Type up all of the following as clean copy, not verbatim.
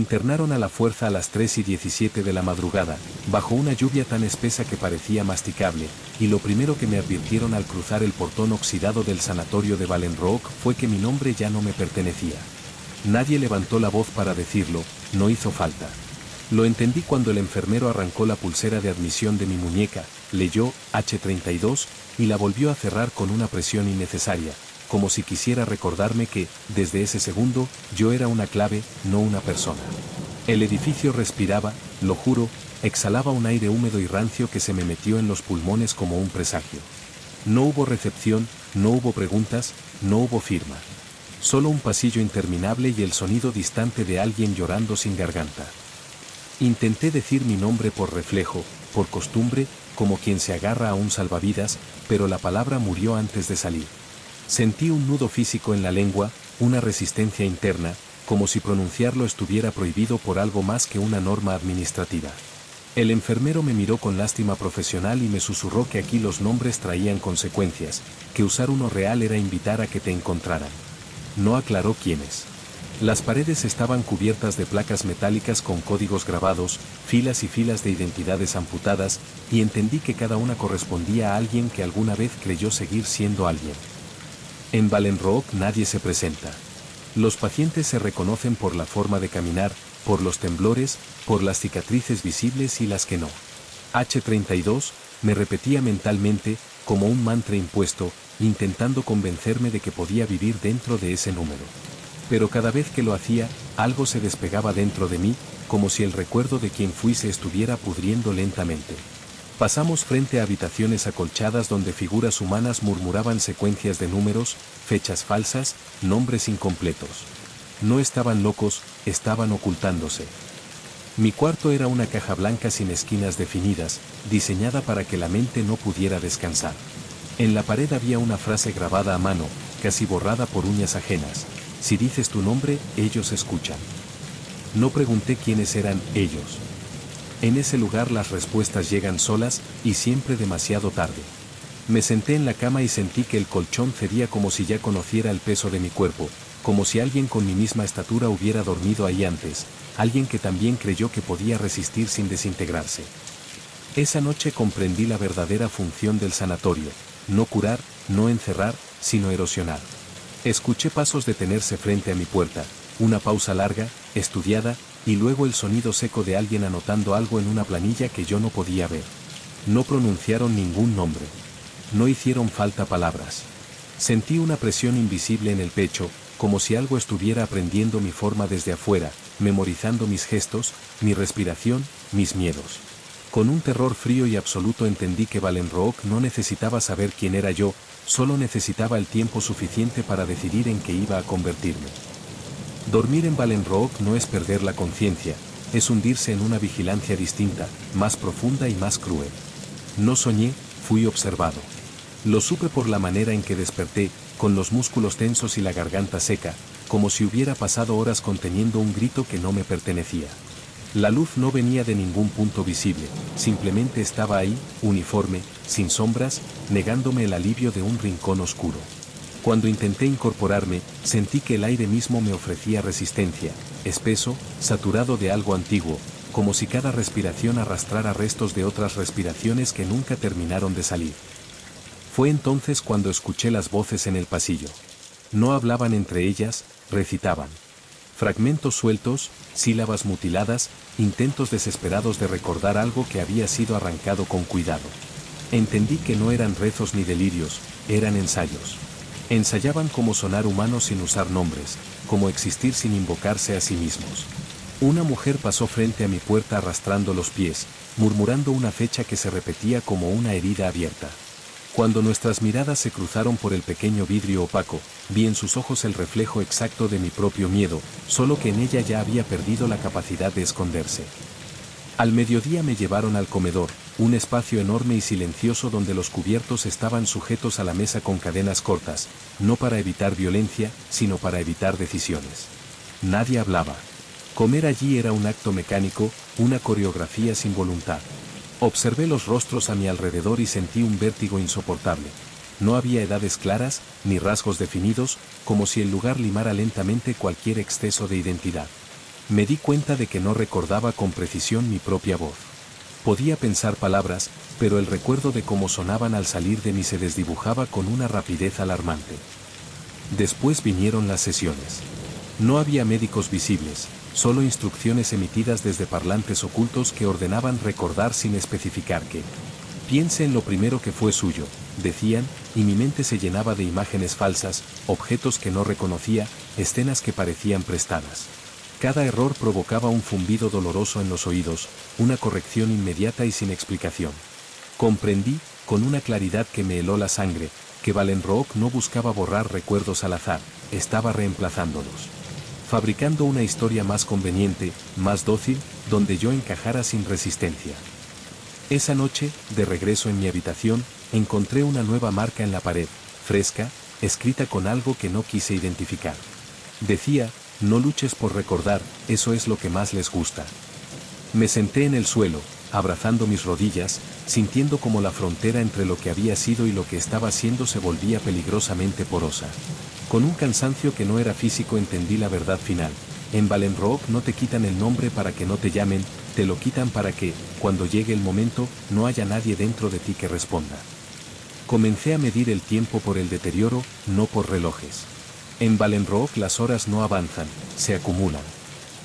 internaron a la fuerza a las 3:17 de la madrugada, bajo una lluvia tan espesa que parecía masticable, y lo primero que me advirtieron al cruzar el portón oxidado del sanatorio de Wallenrock fue que mi nombre ya no me pertenecía. Nadie levantó la voz para decirlo, no hizo falta. Lo entendí cuando el enfermero arrancó la pulsera de admisión de mi muñeca, leyó H32 y la volvió a cerrar con una presión innecesaria, como si quisiera recordarme que, desde ese segundo, yo era una clave, no una persona. El edificio respiraba, lo juro, exhalaba un aire húmedo y rancio que se me metió en los pulmones como un presagio. No hubo recepción, no hubo preguntas, no hubo firma. Solo un pasillo interminable y el sonido distante de alguien llorando sin garganta. Intenté decir mi nombre por reflejo, por costumbre, como quien se agarra a un salvavidas, pero la palabra murió antes de salir. Sentí un nudo físico en la lengua, una resistencia interna, como si pronunciarlo estuviera prohibido por algo más que una norma administrativa. El enfermero me miró con lástima profesional y me susurró que aquí los nombres traían consecuencias, que usar uno real era invitar a que te encontraran. No aclaró quiénes. Las paredes estaban cubiertas de placas metálicas con códigos grabados, filas y filas de identidades amputadas, y entendí que cada una correspondía a alguien que alguna vez creyó seguir siendo alguien. En Wallenrock nadie se presenta. Los pacientes se reconocen por la forma de caminar, por los temblores, por las cicatrices visibles y las que no. H32, me repetía mentalmente, como un mantra impuesto, intentando convencerme de que podía vivir dentro de ese número. Pero cada vez que lo hacía, algo se despegaba dentro de mí, como si el recuerdo de quien fui se estuviera pudriendo lentamente. Pasamos frente a habitaciones acolchadas donde figuras humanas murmuraban secuencias de números, fechas falsas, nombres incompletos. No estaban locos, estaban ocultándose. Mi cuarto era una caja blanca sin esquinas definidas, diseñada para que la mente no pudiera descansar. En la pared había una frase grabada a mano, casi borrada por uñas ajenas. Si dices tu nombre, ellos escuchan. No pregunté quiénes eran ellos. En ese lugar las respuestas llegan solas, y siempre demasiado tarde. Me senté en la cama y sentí que el colchón cedía como si ya conociera el peso de mi cuerpo, como si alguien con mi misma estatura hubiera dormido ahí antes, alguien que también creyó que podía resistir sin desintegrarse. Esa noche comprendí la verdadera función del sanatorio, no curar, no encerrar, sino erosionar. Escuché pasos detenerse frente a mi puerta, una pausa larga, estudiada, y luego el sonido seco de alguien anotando algo en una planilla que yo no podía ver. No pronunciaron ningún nombre. No hicieron falta palabras. Sentí una presión invisible en el pecho, como si algo estuviera aprendiendo mi forma desde afuera, memorizando mis gestos, mi respiración, mis miedos. Con un terror frío y absoluto entendí que Wallenrock no necesitaba saber quién era yo, solo necesitaba el tiempo suficiente para decidir en qué iba a convertirme. Dormir en Wallenrock no es perder la conciencia, es hundirse en una vigilancia distinta, más profunda y más cruel. No soñé, fui observado. Lo supe por la manera en que desperté, con los músculos tensos y la garganta seca, como si hubiera pasado horas conteniendo un grito que no me pertenecía. La luz no venía de ningún punto visible, simplemente estaba ahí, uniforme, sin sombras, negándome el alivio de un rincón oscuro. Cuando intenté incorporarme, sentí que el aire mismo me ofrecía resistencia, espeso, saturado de algo antiguo, como si cada respiración arrastrara restos de otras respiraciones que nunca terminaron de salir. Fue entonces cuando escuché las voces en el pasillo. No hablaban entre ellas, recitaban. Fragmentos sueltos, sílabas mutiladas, intentos desesperados de recordar algo que había sido arrancado con cuidado. Entendí que no eran rezos ni delirios, eran ensayos. Ensayaban cómo sonar humanos sin usar nombres, cómo existir sin invocarse a sí mismos. Una mujer pasó frente a mi puerta arrastrando los pies, murmurando una fecha que se repetía como una herida abierta. Cuando nuestras miradas se cruzaron por el pequeño vidrio opaco, vi en sus ojos el reflejo exacto de mi propio miedo, solo que en ella ya había perdido la capacidad de esconderse. Al mediodía me llevaron al comedor, un espacio enorme y silencioso donde los cubiertos estaban sujetos a la mesa con cadenas cortas, no para evitar violencia, sino para evitar decisiones. Nadie hablaba. Comer allí era un acto mecánico, una coreografía sin voluntad. Observé los rostros a mi alrededor y sentí un vértigo insoportable. No había edades claras, ni rasgos definidos, como si el lugar limara lentamente cualquier exceso de identidad. Me di cuenta de que no recordaba con precisión mi propia voz. Podía pensar palabras, pero el recuerdo de cómo sonaban al salir de mí se desdibujaba con una rapidez alarmante. Después vinieron las sesiones. No había médicos visibles, solo instrucciones emitidas desde parlantes ocultos que ordenaban recordar sin especificar qué. Piense en lo primero que fue suyo, decían, y mi mente se llenaba de imágenes falsas, objetos que no reconocía, escenas que parecían prestadas. Cada error provocaba un zumbido doloroso en los oídos, una corrección inmediata y sin explicación. Comprendí, con una claridad que me heló la sangre, que Valenrock no buscaba borrar recuerdos al azar, estaba reemplazándolos. Fabricando una historia más conveniente, más dócil, donde yo encajara sin resistencia. Esa noche, de regreso en mi habitación, encontré una nueva marca en la pared, fresca, escrita con algo que no quise identificar. Decía, no luches por recordar, eso es lo que más les gusta. Me senté en el suelo, abrazando mis rodillas, sintiendo como la frontera entre lo que había sido y lo que estaba siendo se volvía peligrosamente porosa. Con un cansancio que no era físico entendí la verdad final. En Valenrock no te quitan el nombre para que no te llamen, te lo quitan para que, cuando llegue el momento, no haya nadie dentro de ti que responda. Comencé a medir el tiempo por el deterioro, no por relojes. En Valenrock las horas no avanzan, se acumulan.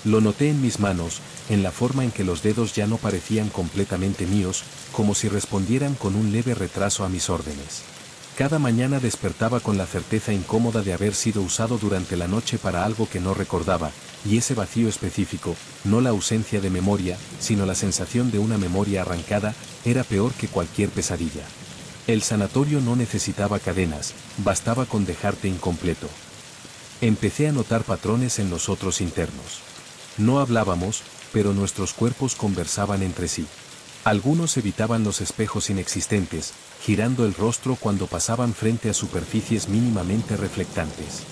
Lo noté en mis manos, en la forma en que los dedos ya no parecían completamente míos, como si respondieran con un leve retraso a mis órdenes. Cada mañana despertaba con la certeza incómoda de haber sido usado durante la noche para algo que no recordaba, y ese vacío específico, no la ausencia de memoria, sino la sensación de una memoria arrancada, era peor que cualquier pesadilla. El sanatorio no necesitaba cadenas, bastaba con dejarte incompleto. Empecé a notar patrones en los otros internos. No hablábamos, pero nuestros cuerpos conversaban entre sí. Algunos evitaban los espejos inexistentes, girando el rostro cuando pasaban frente a superficies mínimamente reflectantes.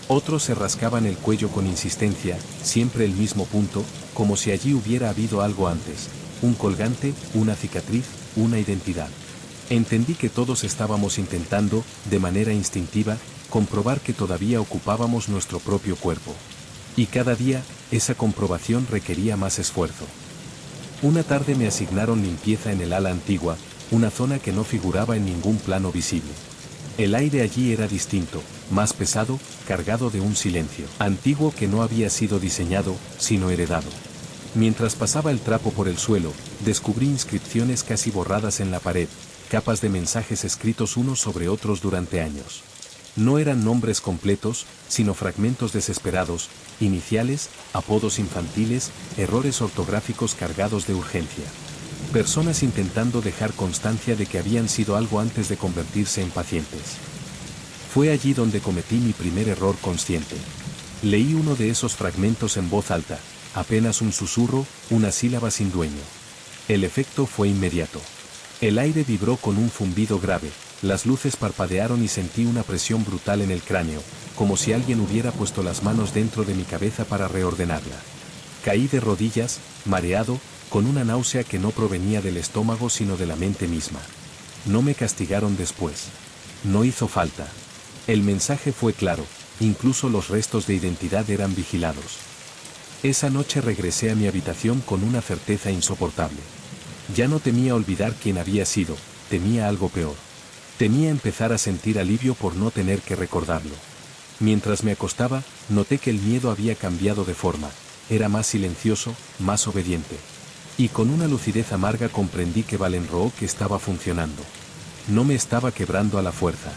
Otros se rascaban el cuello con insistencia, siempre el mismo punto, como si allí hubiera habido algo antes, un colgante, una cicatriz, una identidad. Entendí que todos estábamos intentando, de manera instintiva, comprobar que todavía ocupábamos nuestro propio cuerpo. Y cada día, esa comprobación requería más esfuerzo. Una tarde me asignaron limpieza en el ala antigua, una zona que no figuraba en ningún plano visible. El aire allí era distinto, más pesado, cargado de un silencio antiguo que no había sido diseñado, sino heredado. Mientras pasaba el trapo por el suelo, descubrí inscripciones casi borradas en la pared, capas de mensajes escritos unos sobre otros durante años. No eran nombres completos, sino fragmentos desesperados, iniciales, apodos infantiles, errores ortográficos cargados de urgencia. Personas intentando dejar constancia de que habían sido algo antes de convertirse en pacientes. Fue allí donde cometí mi primer error consciente. Leí uno de esos fragmentos en voz alta, apenas un susurro, una sílaba sin dueño. El efecto fue inmediato. El aire vibró con un zumbido grave, las luces parpadearon y sentí una presión brutal en el cráneo, como si alguien hubiera puesto las manos dentro de mi cabeza para reordenarla. Caí de rodillas, mareado, con una náusea que no provenía del estómago sino de la mente misma. No me castigaron después. No hizo falta. El mensaje fue claro, incluso los restos de identidad eran vigilados. Esa noche regresé a mi habitación con una certeza insoportable. Ya no temía olvidar quién había sido, temía algo peor. Temía empezar a sentir alivio por no tener que recordarlo. Mientras me acostaba, noté que el miedo había cambiado de forma, era más silencioso, más obediente. Y con una lucidez amarga comprendí que Valenrock estaba funcionando. No me estaba quebrando a la fuerza.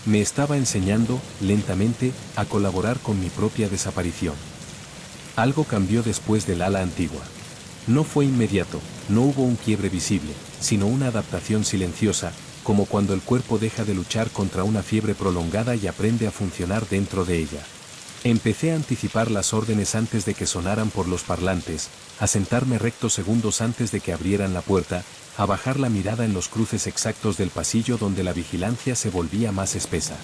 Me estaba enseñando, lentamente, a colaborar con mi propia desaparición. Algo cambió después del ala antigua. No fue inmediato, no hubo un quiebre visible, sino una adaptación silenciosa, como cuando el cuerpo deja de luchar contra una fiebre prolongada y aprende a funcionar dentro de ella. Empecé a anticipar las órdenes antes de que sonaran por los parlantes, a sentarme recto segundos antes de que abrieran la puerta, a bajar la mirada en los cruces exactos del pasillo donde la vigilancia se volvía más espesa.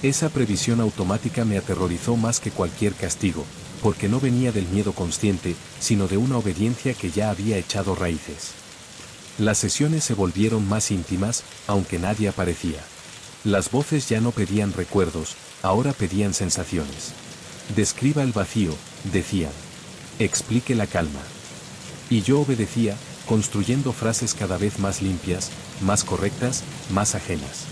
Esa previsión automática me aterrorizó más que cualquier castigo, porque no venía del miedo consciente, sino de una obediencia que ya había echado raíces. Las sesiones se volvieron más íntimas, aunque nadie aparecía. Las voces ya no pedían recuerdos, ahora pedían sensaciones. Describa el vacío, decían. Explique la calma. Y yo obedecía, construyendo frases cada vez más limpias, más correctas, más ajenas.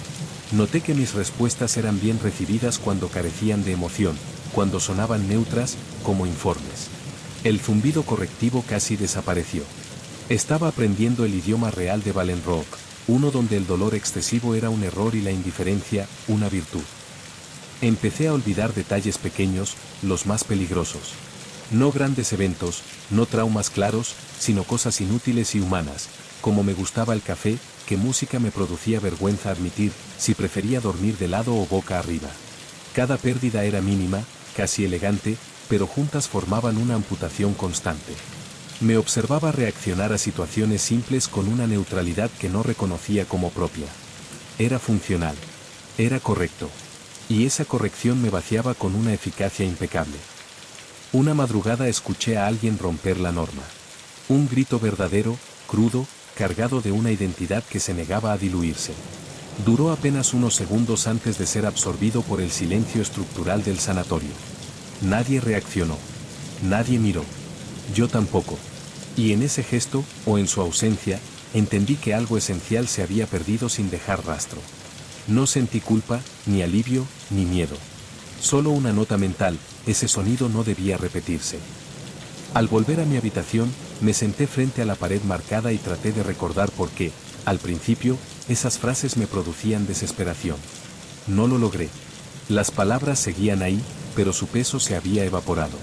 Noté que mis respuestas eran bien recibidas cuando carecían de emoción, cuando sonaban neutras, como informes. El zumbido correctivo casi desapareció. Estaba aprendiendo el idioma real de Valenrock, uno donde el dolor excesivo era un error y la indiferencia, una virtud. Empecé a olvidar detalles pequeños, los más peligrosos. No grandes eventos, no traumas claros, sino cosas inútiles y humanas, como me gustaba el café, qué música me producía vergüenza admitir, si prefería dormir de lado o boca arriba. Cada pérdida era mínima, casi elegante, pero juntas formaban una amputación constante. Me observaba reaccionar a situaciones simples con una neutralidad que no reconocía como propia. Era funcional. Era correcto. Y esa corrección me vaciaba con una eficacia impecable. Una madrugada escuché a alguien romper la norma. Un grito verdadero, crudo, cargado de una identidad que se negaba a diluirse. Duró apenas unos segundos antes de ser absorbido por el silencio estructural del sanatorio. Nadie reaccionó. Nadie miró. Yo tampoco. Y en ese gesto, o en su ausencia, entendí que algo esencial se había perdido sin dejar rastro. No sentí culpa, ni alivio, ni miedo. Solo una nota mental, ese sonido no debía repetirse. Al volver a mi habitación, me senté frente a la pared marcada y traté de recordar por qué, al principio, esas frases me producían desesperación. No lo logré. Las palabras seguían ahí, pero su peso se había evaporado.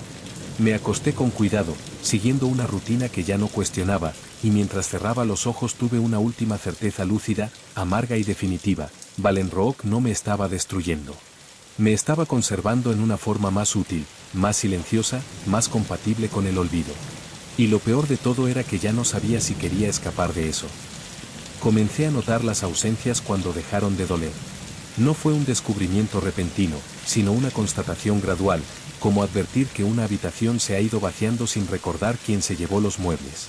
Me acosté con cuidado, siguiendo una rutina que ya no cuestionaba, y mientras cerraba los ojos tuve una última certeza lúcida, amarga y definitiva: Valenrock no me estaba destruyendo. Me estaba conservando en una forma más útil, más silenciosa, más compatible con el olvido. Y lo peor de todo era que ya no sabía si quería escapar de eso. Comencé a notar las ausencias cuando dejaron de doler. No fue un descubrimiento repentino, sino una constatación gradual, como advertir que una habitación se ha ido vaciando sin recordar quién se llevó los muebles.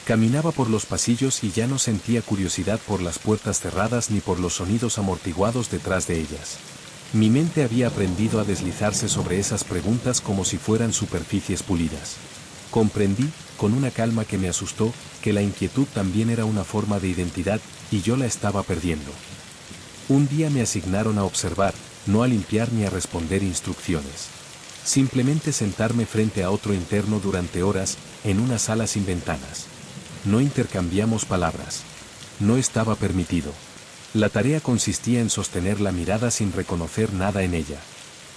Caminaba por los pasillos y ya no sentía curiosidad por las puertas cerradas ni por los sonidos amortiguados detrás de ellas. Mi mente había aprendido a deslizarse sobre esas preguntas como si fueran superficies pulidas. Comprendí, con una calma que me asustó, que la inquietud también era una forma de identidad, y yo la estaba perdiendo. Un día me asignaron a observar, no a limpiar ni a responder instrucciones. Simplemente sentarme frente a otro interno durante horas, en una sala sin ventanas. No intercambiamos palabras. No estaba permitido. La tarea consistía en sostener la mirada sin reconocer nada en ella.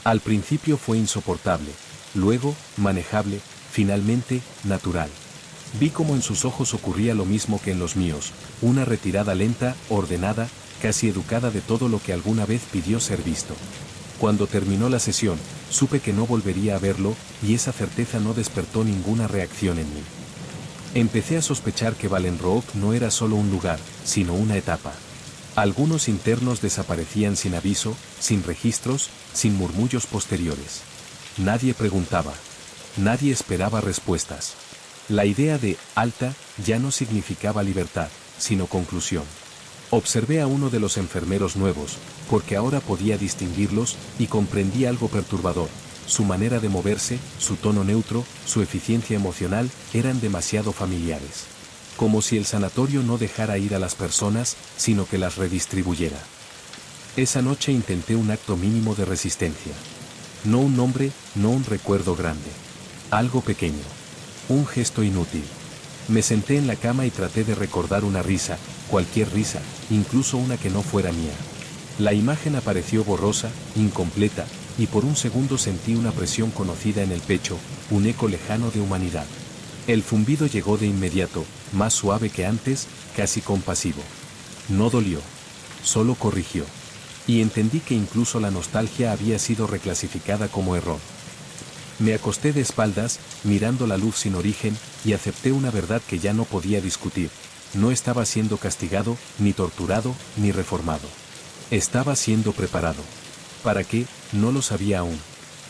Al principio fue insoportable, luego, manejable, finalmente, natural. Vi cómo en sus ojos ocurría lo mismo que en los míos, una retirada lenta, ordenada, casi educada de todo lo que alguna vez pidió ser visto. Cuando terminó la sesión, supe que no volvería a verlo, y esa certeza no despertó ninguna reacción en mí. Empecé a sospechar que Valenrock no era solo un lugar, sino una etapa. Algunos internos desaparecían sin aviso, sin registros, sin murmullos posteriores. Nadie preguntaba. Nadie esperaba respuestas. La idea de alta ya no significaba libertad, sino conclusión. Observé a uno de los enfermeros nuevos, porque ahora podía distinguirlos, y comprendí algo perturbador. Su manera de moverse, su tono neutro, su eficiencia emocional, eran demasiado familiares. Como si el sanatorio no dejara ir a las personas, sino que las redistribuyera. Esa noche intenté un acto mínimo de resistencia. No un nombre, no un recuerdo grande. Algo pequeño. Un gesto inútil. Me senté en la cama y traté de recordar una risa, cualquier risa, incluso una que no fuera mía. La imagen apareció borrosa, incompleta, y por un segundo sentí una presión conocida en el pecho, un eco lejano de humanidad. El zumbido llegó de inmediato, más suave que antes, casi compasivo. No dolió. Solo corrigió. Y entendí que incluso la nostalgia había sido reclasificada como error. Me acosté de espaldas, mirando la luz sin origen, y acepté una verdad que ya no podía discutir. No estaba siendo castigado, ni torturado, ni reformado. Estaba siendo preparado. ¿Para qué? No lo sabía aún.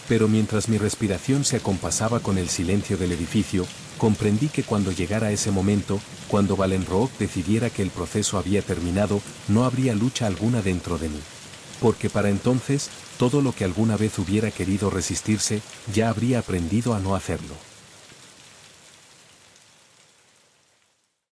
Pero mientras mi respiración se acompasaba con el silencio del edificio, comprendí que cuando llegara ese momento, cuando Valenrock decidiera que el proceso había terminado, no habría lucha alguna dentro de mí. Porque para entonces, todo lo que alguna vez hubiera querido resistirse, ya habría aprendido a no hacerlo.